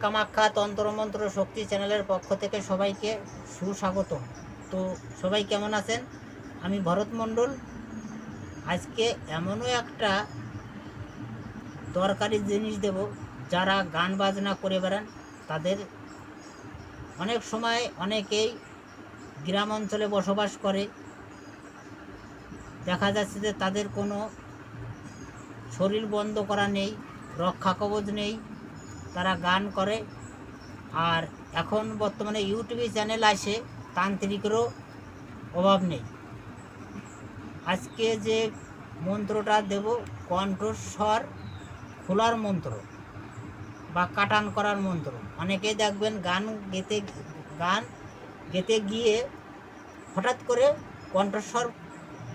কামাখ্যা তন্ত্রমন্ত্র শক্তি চ্যানেলের পক্ষ থেকে সবাইকে সুস্বাগতম। তো সবাই কেমন আছেন? আমি ভরত মণ্ডল। আজকে এমনও একটা দরকারি জিনিস দেব, যারা গান বাজনা করে বেড়ান তাদের। অনেক সময় অনেকেই গ্রাম অঞ্চলে বসবাস করে, দেখা যাচ্ছে যে তাদের কোনো শরীর বন্ধ করা নেই, রক্ষা কবচ নেই, তারা গান করে। আর এখন বর্তমানে ইউটিউবে চ্যানেল আসে, তান্ত্রিকেরও অভাব নেই। আজকে যে মন্ত্রটা দেব, কণ্ঠস্বর খোলার মন্ত্র বা কাটান করার মন্ত্র। অনেকেই দেখবেন গান গেতে গিয়ে হঠাৎ করে কণ্ঠস্বর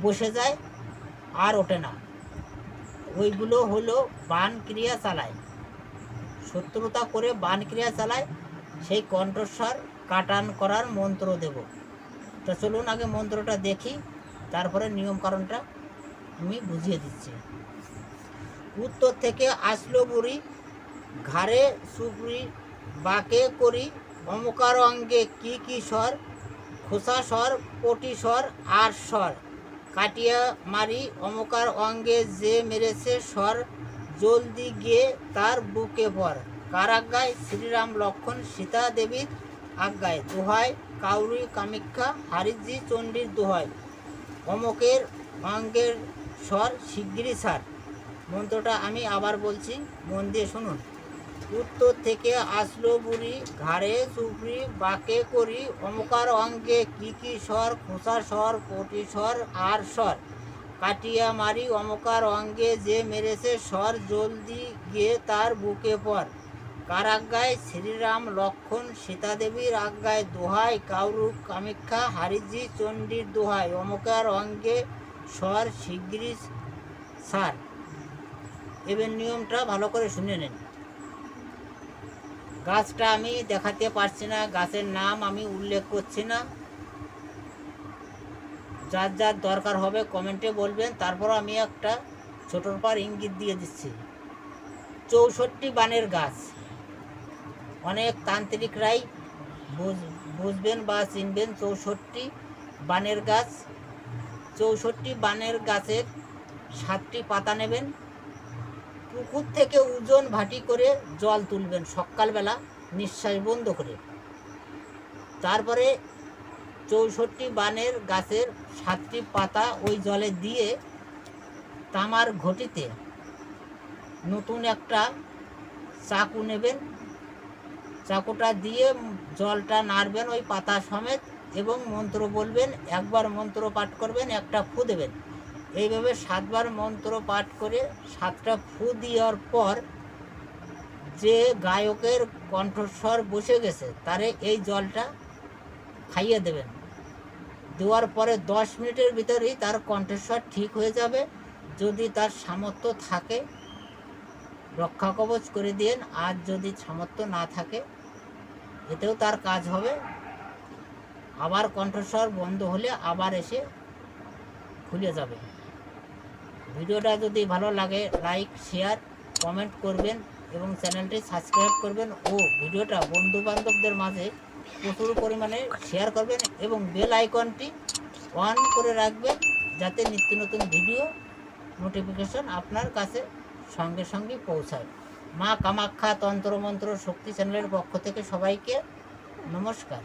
বসে যায় আর ওঠে না। ওইগুলো হলো বান ক্রিয়া চালায়, শত্রুতা করে বান ক্রিয়া চালায়, সেই কণ্ঠস্বর কাটান করার মন্ত্র দেব। তো চলুন আগে মন্ত্রটা দেখি, তারপরে নিয়মকানুনটা আমি বুঝিয়ে দিচ্ছি। উত্তর থেকে আসলো বুড়ি, ঘাড়ে সুপুরি, বাঁকে করি, অমকার অঙ্গে কি কি স্বর, খোসা স্বর, পটি স্বর আর স্বর, কাটিয়া মারি অমকার অঙ্গে যে মেরেছে স্বর, জলদি গিয়ে তার বুকে পর, কার আজ্ঞায়? শ্রীরাম লক্ষণ সীতা দেবীর আজ্ঞায়, দোহায় কাউরি কামাখ্যা হারিজি চণ্ডীর দোহায়, অমকের অঙ্গের স্বর শিগগিরই সার। মন্ত্রটা আমি আবার বলছি, মন দিয়ে শুনুন। উত্তর থেকে আসলো বুড়ি, ঘাড়ে চুপড়ি, বাঁকে করি, অমকার অঙ্গে কি কি স্বর, খোসা স্বর, পটি স্বর আর স্বর, কাটিয়া মারি অমকার অঙ্গে যে মেরেছে স্বর, জলদি গিয়ে তার বুকে পর, কার আজ্ঞায়? শ্রীরাম লক্ষণ সীতা দেবীর আজ্ঞায়, দোহাই কাউরু কামাখ্যা হারিজি চণ্ডীর দোহাই, অমকার অঙ্গে স্বর শিগগিরই সার। এবার নিয়মটা ভালো করে শুনে নেন। গাছটা আমি দেখাতে পারছি না, গাছের নাম আমি উল্লেখ করছি না। যার যার দরকার হবে কমেন্টে বলবেন, তারপর আমি একটা ছোটোর পর ইঙ্গিত দিয়ে দিচ্ছি। 64 বানের গাছ, অনেক তান্ত্রিকরাই বুঝবেন বা চিনবেন। 64 বানের গাছ, 64 বানের গাছের 7টি পাতা নেবেন, পুকুর থেকে ওজন ভাটি করে জল তুলবেন সকালবেলা নিঃশ্বাস বন্ধ করে। তারপরে 64 বানের গাছের 7টি পাতা ওই জলে দিয়ে তামার ঘটিতে নতুন একটা চাকু নেবেন, চাকুটা দিয়ে জলটা নাড়বেন ওই পাতা সমেত, এবং মন্ত্র বলবেন। একবার মন্ত্র পাঠ করবেন, একটা ফু দেবেন। এইভাবে 7 বার মন্ত্র পাঠ করে 7টা ফু দেওয়ার পর যে গায়কের কণ্ঠস্বর বসে গেছে তারে এই জলটা খাইয়ে দেবেন। দেওয়ার পরে 10 মিনিটের ভিতরেই তার কণ্ঠস্বর ঠিক হয়ে যাবে। যদি তার সামর্থ্য থাকে রক্ষা কবচ করে দিন, আর যদি সামর্থ্য না থাকে এতেও তার কাজ হবে। আবার কণ্ঠস্বর বন্ধ হলে আবার এসে খুলে যাবে। ভিডিওটা যদি ভালো লাগে লাইক, শেয়ার, কমেন্ট করবেন এবং চ্যানেলটি সাবস্ক্রাইব করবেন, ও ভিডিওটা বন্ধু বান্ধবদের মাঝে প্রচুর পরিমাণে শেয়ার করবেন এবং বেল আইকনটি অন করে রাখবেন, যাতে নিত্য নতুন ভিডিও নোটিফিকেশন আপনার কাছে সঙ্গে সঙ্গে পৌঁছায়। মা কামাখ্যা তন্ত্রমন্ত্র শক্তি চ্যানেলের পক্ষ থেকে সবাইকে নমস্কার।